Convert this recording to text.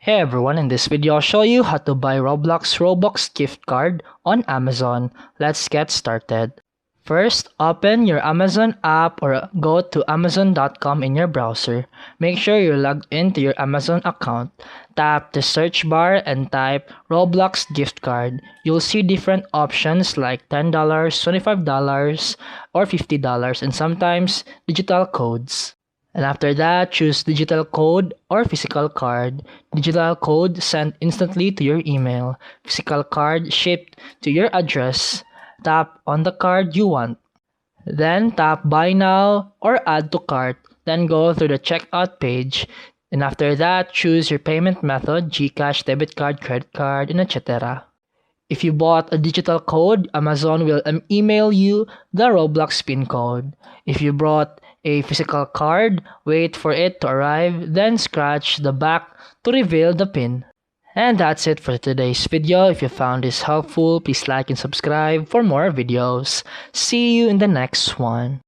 Hey everyone, in this video I'll show you how to buy Roblox Robux Gift Card on Amazon. Let's get started. First, open your Amazon app or go to amazon.com in your browser. Make sure you're logged into your Amazon account. Tap the search bar and type Roblox Gift Card. You'll see different options like $10, $25, or $50 and sometimes digital codes. And after that, choose digital code or physical card. Digital code sent instantly to your email. Physical card shipped to your address. Tap on the card you want. Then tap buy now or add to cart. Then go through the checkout page. And after that, choose your payment method, GCash, debit card, credit card, and etc. If you bought a digital code, Amazon will email you the Roblox PIN code. If you brought a physical card, wait for it to arrive, then scratch the back to reveal the PIN. And that's it for today's video. If you found this helpful, please like and subscribe for more videos. See you in the next one.